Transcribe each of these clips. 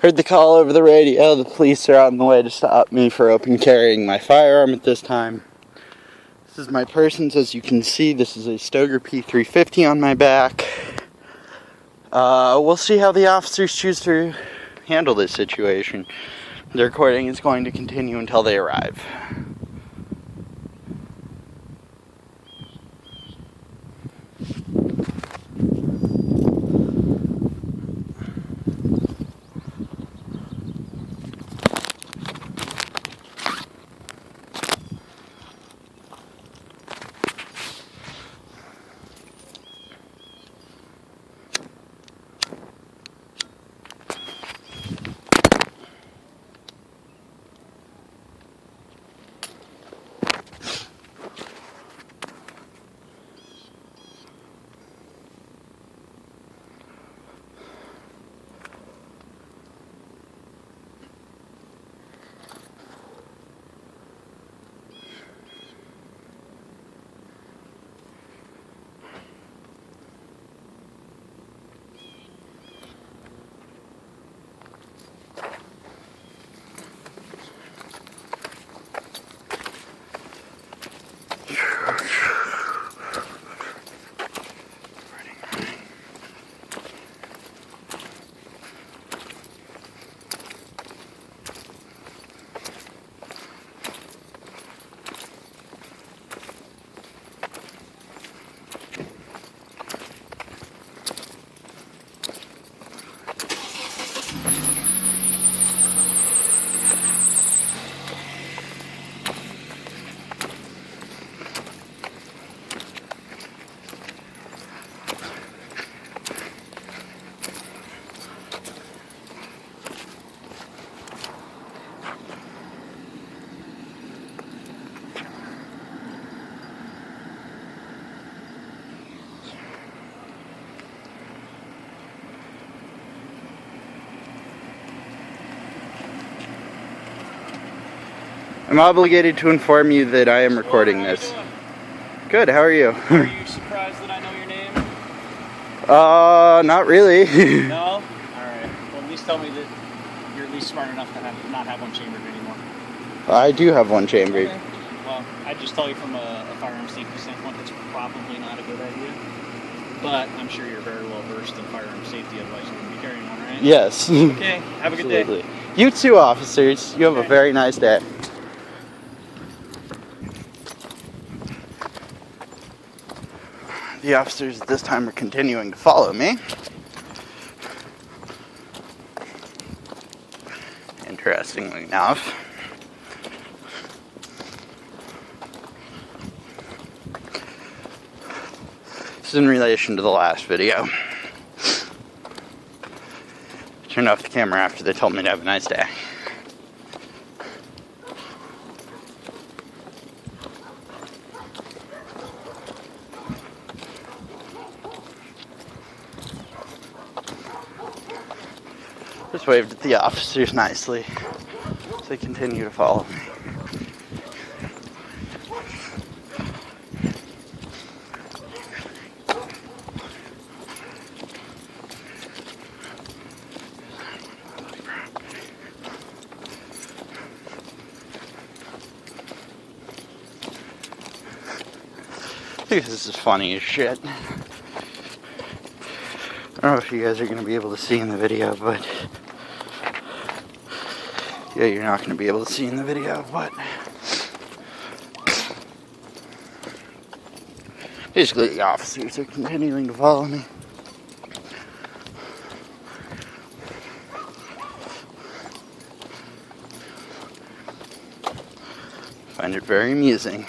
Heard the call over the radio. The police are on the way to stop me for open carrying my firearm at this time. This is my persons. As you can see, this is a Stoeger P350 on my back. We'll see how the officers choose to handle this situation. The recording is going to continue until they arrive. I'm obligated to inform you that I am recording this. Good, how are you? Are you surprised that I know your name? Not really. No? Alright. Well, at least tell me that you're at least smart enough to not have one chambered anymore. I do have one chambered. Okay. Well, I'd just tell you from a firearm safety standpoint, that's probably not a good idea. But I'm sure you're very well versed in firearm safety, otherwise you wouldn't be carrying one, right? Yes. Okay, have a good Absolutely. day. You too, officers. You have a very nice day. The officers at this time are continuing to follow me. Interestingly enough. This is in relation to the last video. Turned off the camera after they told me to have a nice day. Just waved at the officers nicely as they continue to follow me. I think this is funny as shit. I don't know if you guys are going to be able to see in the video, but yeah, you're not going to be able to see in the video, but basically the officers are continuing to follow me. I find it very amusing.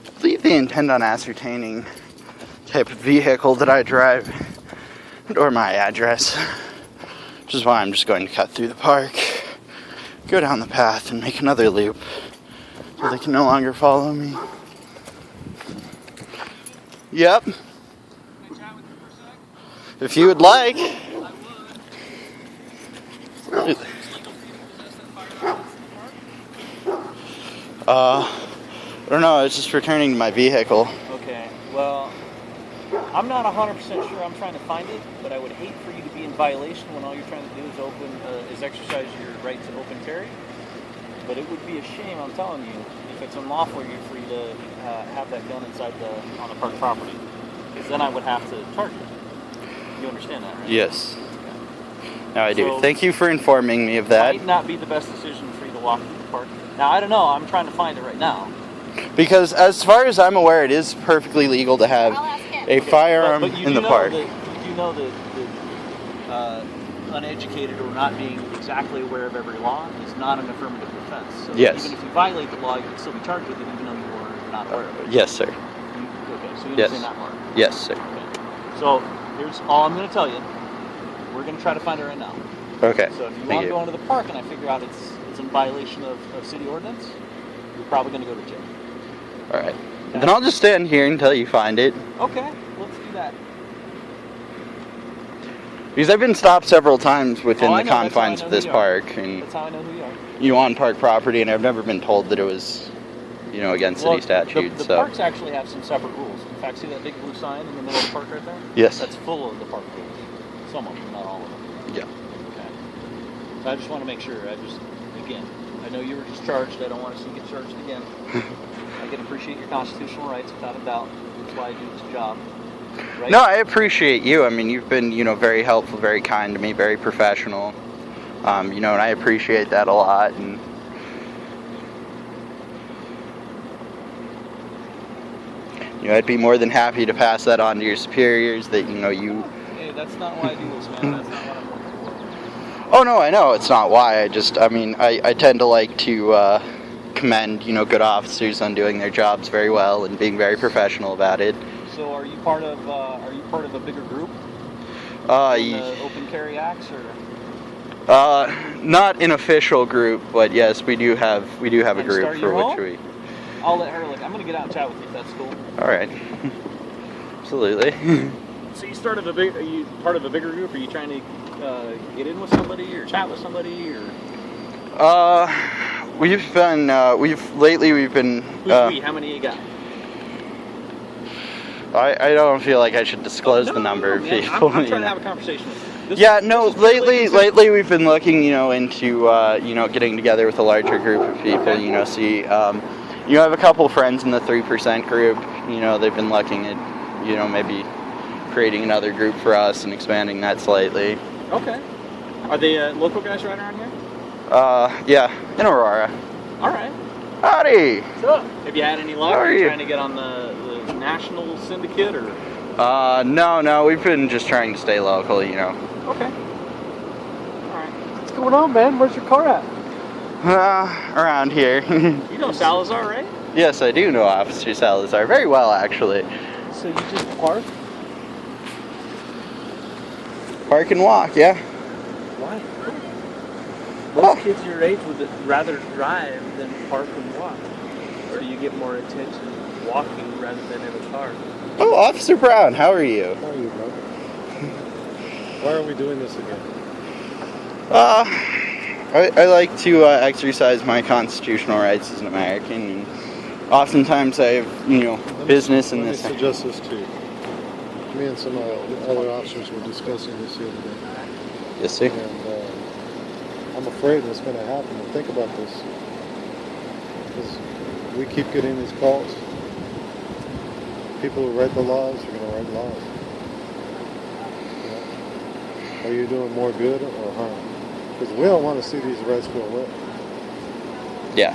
I believe they intend on ascertaining the type of vehicle that I drive or my address, which is why I'm just going to cut through the park, go down the path, and make another loop so they can no longer follow me. Yep. Can I chat with you for a sec? If you would like. I would. Is it legal for you to possess that firearm in the park? I don't know. I was just returning to my vehicle. Okay, well, I'm not 100% sure I'm trying to find it, but I would hate for you to be in violation when all you're trying to do is exercise your right to open carry. But it would be a shame, I'm telling you, if it's unlawful for you to have that gun on the park property. Because then I would have to charge you. You understand that, right? Yes. Okay. Now I do. So, Thank you for informing me of that. Might not be the best decision for you to walk through the park. Now, I don't know. I'm trying to find it right now. Because as far as I'm aware, it is perfectly legal to have a firearm but in the park. You do know that uneducated or not being exactly aware of every law is not an affirmative defense. So yes. Even if you violate the law, you can still be charged with it even though you were not aware of it. Yes, sir. Okay, so you Yes. understand that part? Yes, sir. Okay. So here's all I'm going to tell you. We're going to try to find it right now. Okay. So if you want to go into the park and I figure out it's in violation of city ordinance, you're probably going to go to jail. All right. Okay. Then I'll just stand here until you find it. Okay, let's do that. Because I've been stopped several times within the know. confines of this park, and that's how I know who you are. On park property, and I've never been told that it was, against city statutes. The parks actually have some separate rules. In fact, see that big blue sign in the middle of the park right there? Yes. That's full of the park rules. Some of them, not all of them. Yeah. Okay. So I just want to make sure. Again, I know you were just charged. I don't want to see you get charged again. I can appreciate your constitutional rights without a doubt. That's why I do this job. Right? No, I appreciate you. I mean, you've been, very helpful, very kind to me, very professional. And I appreciate that a lot. And I'd be more than happy to pass that on to your superiors. That you. Hey, that's not why I do this, man. That's not what I'm looking for. Oh no, I know it's not why. I tend to like to commend, good officers on doing their jobs very well and being very professional about it. So are you part of a bigger group? The Open Carry Acts, or? Not an official group, but yes, we do have a group for which we. I'll let her look. I'm gonna get out and chat with you if that's cool. All right. Absolutely. So are you part of a bigger group? Are you trying to get in with somebody or chat with somebody or? We've been. We've been. Who's we? How many you got? I don't feel like I should disclose the number of people. I'm trying to have a conversation with you. Lately we've been looking, into, getting together with a larger group of people, okay. I have a couple friends in the 3% group, they've been looking at, maybe creating another group for us and expanding that slightly. Okay. Are they local guys right around here? Yeah, in Aurora. All right. Howdy. What's up? Have you had any luck? Are you trying to get on the national syndicate, or? No, we've been just trying to stay local, Okay. All right. What's going on, man? Where's your car at? Around here. You know Salazar, right? Yes, I do know Officer Salazar very well, actually. So you just park? Park and walk, yeah. Why? Most kids your age would rather drive than park and walk. Or do you get more attention walking rather than in a car? Oh, Officer Brown, how are you? How are you, bro? Why are we doing this again? I like to exercise my constitutional rights as an American, and oftentimes I have, business in this. Let me suggest this to you. Me and some other officers were discussing this the other day. Yes, sir. And I'm afraid what's going to happen. And think about this. Because we keep getting these calls. People who write the laws are going to write laws. Are you doing more good or harm? Because we don't want to see these rights go away. Yeah.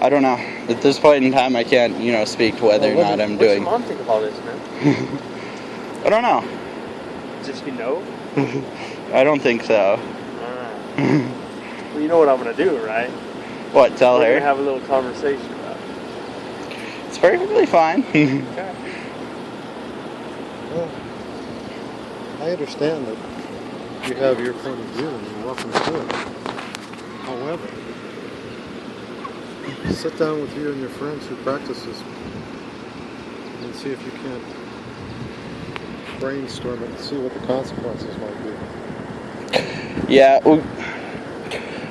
I don't know. At this point in time, I can't, speak to whether or not I'm doing. What's your mom think of all this, man? I don't know. Does she know? I don't think so. Alright. Well, you know what I'm going to do, right? What, tell her? We're going to have a little conversation about it. It's perfectly fine. Okay. Well, I understand that you have your point of view and you're welcome to it. However, sit down with you and your friends who practice this and see if you can't brainstorm it and see what the consequences might be. Yeah, well,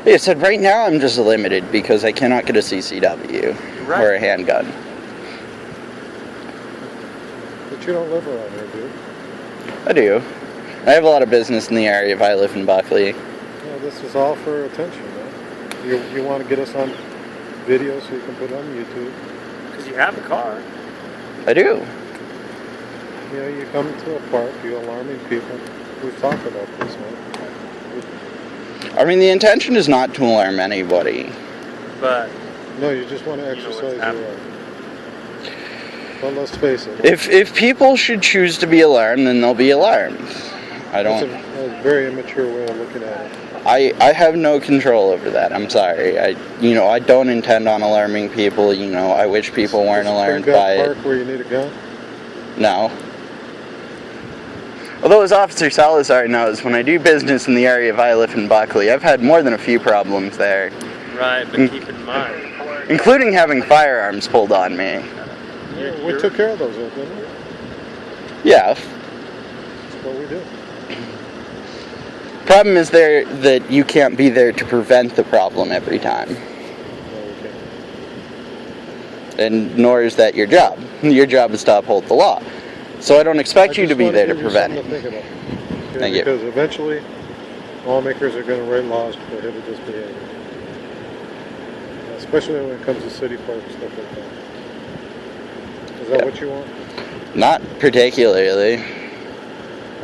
like I said, right now I'm just limited because I cannot get a CCW or a handgun. But you don't live around here, do you? I do. I have a lot of business in the area if I live in Buckley. Yeah, this is all for attention, man. You want to get us on video so you can put it on YouTube? Because you have a car. I do. You know, you come to a park, you're alarming people. We've talked about this, man. I mean, the intention is not to alarm anybody. But No, you just want to exercise your right. But let's face it. If people should choose to be alarmed, then they'll be alarmed. I don't. That's a very immature way of looking at it. I have no control over that. I'm sorry. I don't intend on alarming people. I wish people weren't alarmed by it. Park where you need a gun? No. Although, as Officer Salazar knows, when I do business in the area of I live in Buckley, I've had more than a few problems there. right, but keep in mind, Including having firearms pulled on me. We took care of those, didn't we? Yeah. That's what we did. Problem is that you can't be there to prevent the problem every time. No, we can't. And nor is that your job. Your job is to uphold the law. So I don't expect you to be there to prevent it. Thank you. Because eventually, lawmakers are going to write laws to prohibit this behavior. Especially when it comes to city parks, stuff like that. Is that what you want? Not particularly.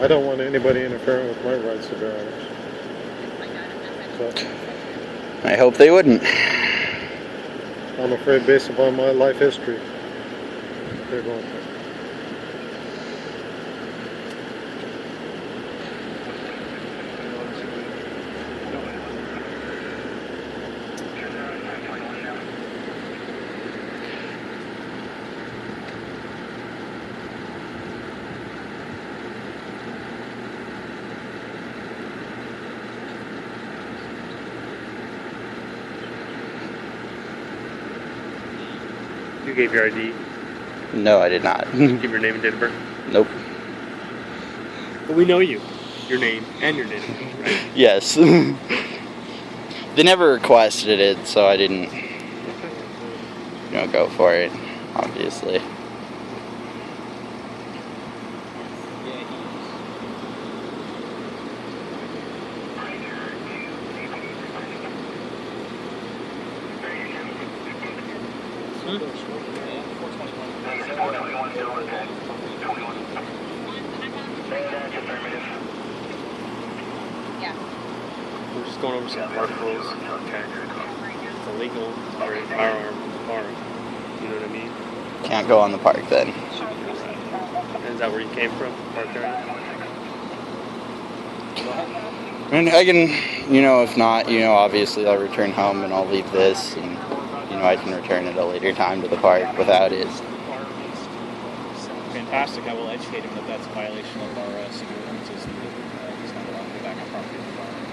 I don't want anybody interfering with my rights to bear arms. But I hope they wouldn't. I'm afraid, based upon my life history, they're going to. You gave your ID. No, I did not. Give your name and date of birth. Nope. But we know you. Your name and your date of birth, right? Yes. They never requested it, so I didn't go for it, obviously. We're just going over some park rules. Okay. It's illegal to carry a firearm in the park. You know what I mean? Can't go on the park then. And is that where you came from? Park area? And I can, if not, obviously I'll return home and I'll leave this and, I can return at a later time to the park without it. Fantastic. I will educate him that that's a violation of our city ordinances and he's not allowed to go back on property with a firearm.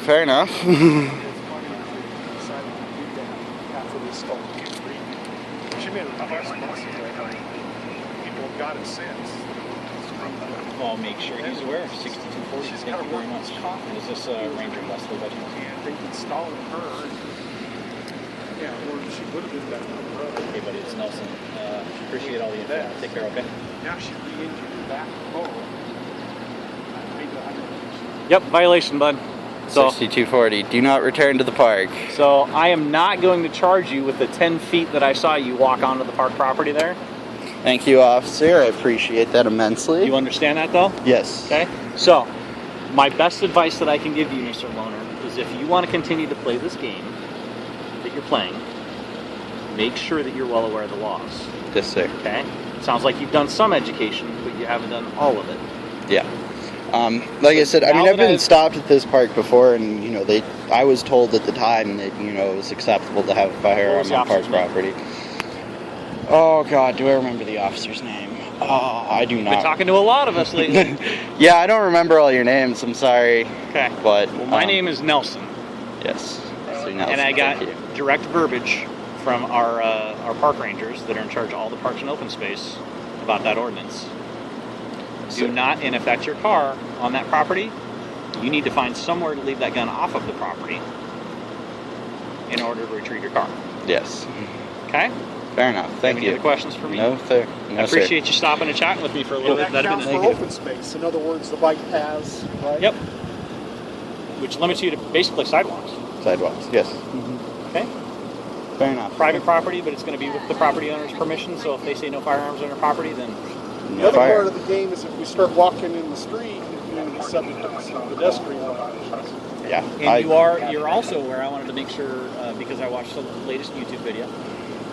Fair enough. She made a request months ago. People have got it since. Well, make sure he's aware of 6240. Thank you very much. And is this Ranger Leslie by chance? And they installed her. Yeah, or she would have been back on the road. Okay, buddy, it's Nelson. Appreciate all the info. Take care, okay? Now she re-injured back home. Yep, violation, bud. So 6240. Do not return to the park. So I am not going to charge you with the 10 feet that I saw you walk onto the park property there. Thank you, officer. I appreciate that immensely. You understand that, though? Yes. Okay. So my best advice that I can give you, Mr. Loner, is if you want to continue to play this game that you're playing, make sure that you're well aware of the laws. Yes, sir. Okay? It sounds like you've done some education, but you haven't done all of it. Yeah. Like I said, I've been stopped at this park before, and I was told at the time that it was acceptable to have a firearm on park property. Oh God, do I remember the officer's name? Oh, I do not. Been talking to a lot of us lately. Yeah, I don't remember all your names. I'm sorry. Okay. But well, my name is Nelson. Yes. So Nelson, and I got direct verbiage from our park rangers that are in charge of all the parks and open space about that ordinance. Do not, and if that's your car on that property, you need to find somewhere to leave that gun off of the property in order to retrieve your car. Yes. Okay? Fair enough. Thank you. Any other questions for me? No, sir. No, I appreciate you stopping and chatting with me for a little bit. That That'd counts been for open space. In other words, the bike paths, right? Yep. Which limits you to basically sidewalks. Sidewalks, yes. Okay? Fair enough. Private property, but it's going to be with the property owner's permission. So if they say no firearms on their property, then The other part of the game is if we start walking in the street, you're going to be subject to some pedestrian violations. Yeah. And you're also aware. I wanted to make sure because I watched the latest YouTube video.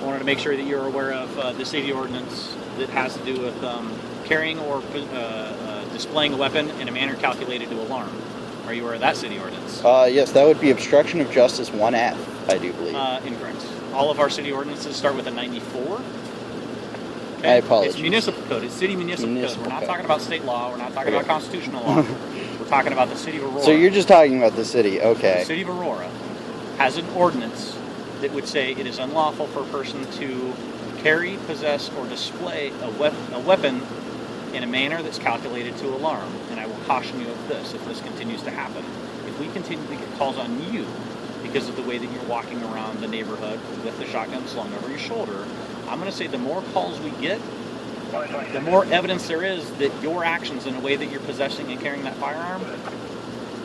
I wanted to make sure that you're aware of the city ordinance that has to do with carrying or displaying a weapon in a manner calculated to alarm. Are you aware of that city ordinance? Yes, that would be obstruction of justice 1F, I do believe. Incorrect. All of our city ordinances start with a 94. I apologize. It's municipal code. It's city municipal code. We're not code. talking about state law. We're not talking about constitutional law. We're talking about the city of Aurora. So you're just talking about the city, okay. The city of Aurora has an ordinance that would say it is unlawful for a person to carry, possess, or display a weapon in a manner that's calculated to alarm. And I will caution you of this if this continues to happen. If we continue to get calls on you because of the way that you're walking around the neighborhood with the shotgun slung over your shoulder, I'm going to say the more calls we get, the more evidence there is that your actions in a way that you're possessing and carrying that firearm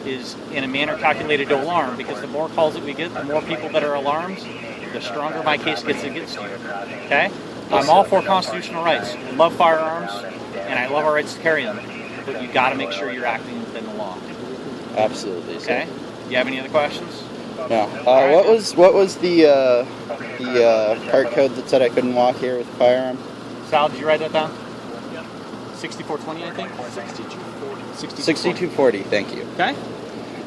is in a manner calculated to alarm, because the more calls that we get, the more people that are alarmed, the stronger my case gets against you. Okay? I'm all for constitutional rights. I love firearms, and I love our rights to carry them. But you got to make sure you're acting within the law. Absolutely. Okay? You have any other questions? No. What was the park code that said I couldn't walk here with a firearm? Sal, did you write that down? 6420, I think? 6240. 6240, thank you. Okay?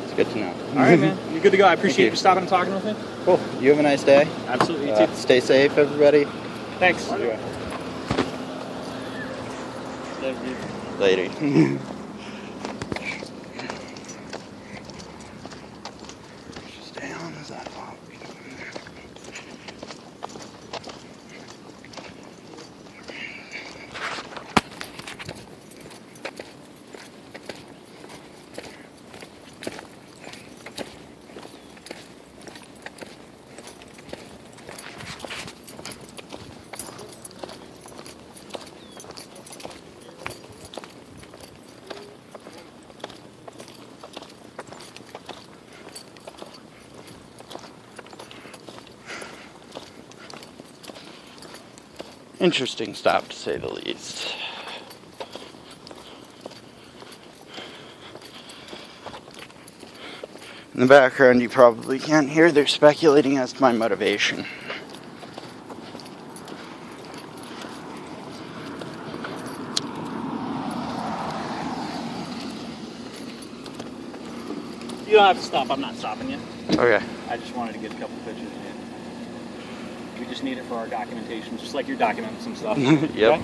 It's good to know. All right, man. You're good to go. I appreciate you stopping and talking with me. Cool. You have a nice day. Absolutely. You too. Stay safe, everybody. Thanks. Later. Stay on the sidewalk. Interesting stop, to say the least. In the background, you probably can't hear, they're speculating as to my motivation. You don't have to stop. I'm not stopping you. Okay. I just wanted to get a couple pictures of you. We just need it for our documentation, just like you're documenting some stuff. Yep. Okay?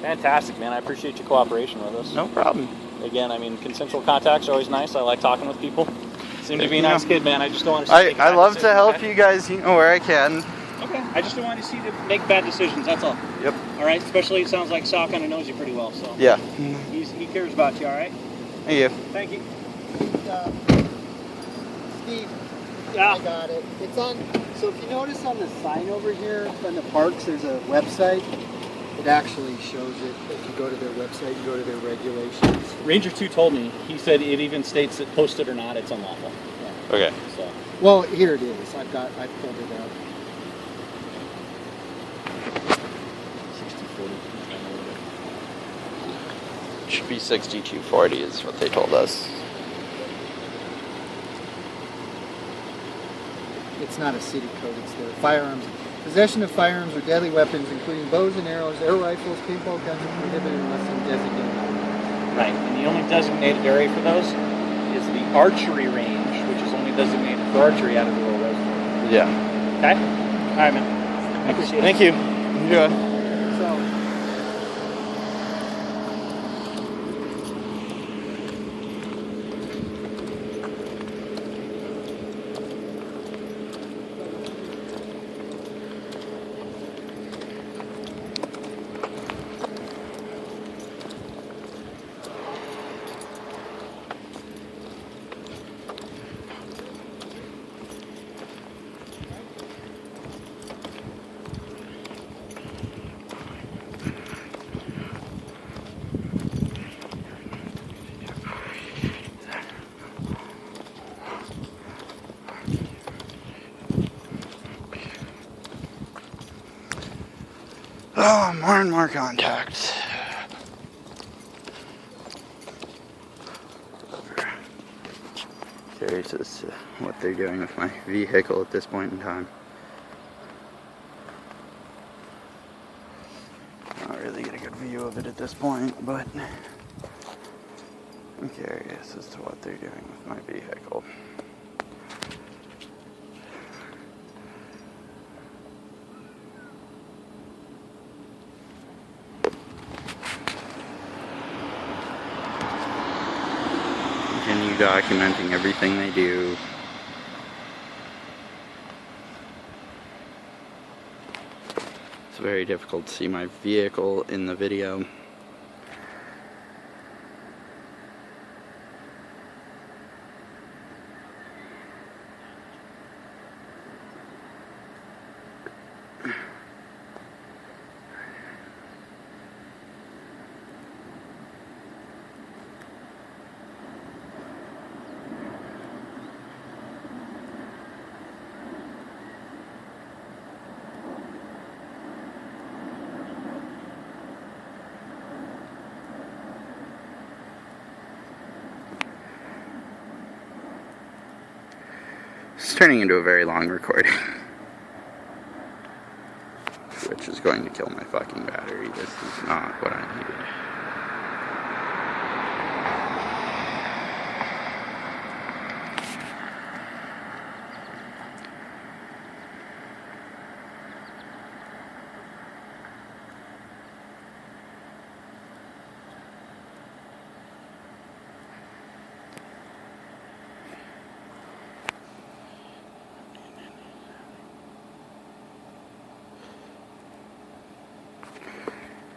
Fantastic, man. I appreciate your cooperation with us. No problem. Again, I mean, consensual contacts are always nice. I like talking with people. Seem to be a nice kid, man. I just don't want to see I love to help you guys, where I can. Okay. I just don't want to see you make bad decisions. That's all. Yep. All right. Especially, it sounds like Sal kind of knows you pretty well. So Yeah. he cares about you. All right. Thank you. Thank you. Steve, Yeah. I got it. It's on. So if you notice on the sign over here in the parks, there's a website. It actually shows it. If you go to their website, you go to their regulations. Ranger 2 told me. He said it even states that posted or not, it's unlawful. Okay. So Well, here it is. I pulled it out. 60/40. Should be 6240 is what they told us. It's not a city code. It's their firearms. Possession of firearms or deadly weapons, including bows and arrows, air rifles, paintball guns, are prohibited unless designated. Right, and the only designated area for those is the archery range, which is only designated for archery out of the rural reservoir. Yeah. Okay? All right, man. I appreciate it. Thank you. Enjoy. So, Oh, more and more contact. Curious as to what they're doing with my vehicle at this point in time. Not really get a good view of it at this point, but I'm curious as to what they're doing with my vehicle. Continue documenting everything they do. It's very difficult to see my vehicle in the video. It's turning into a very long recording, which is going to kill my fucking battery. This is not what I needed.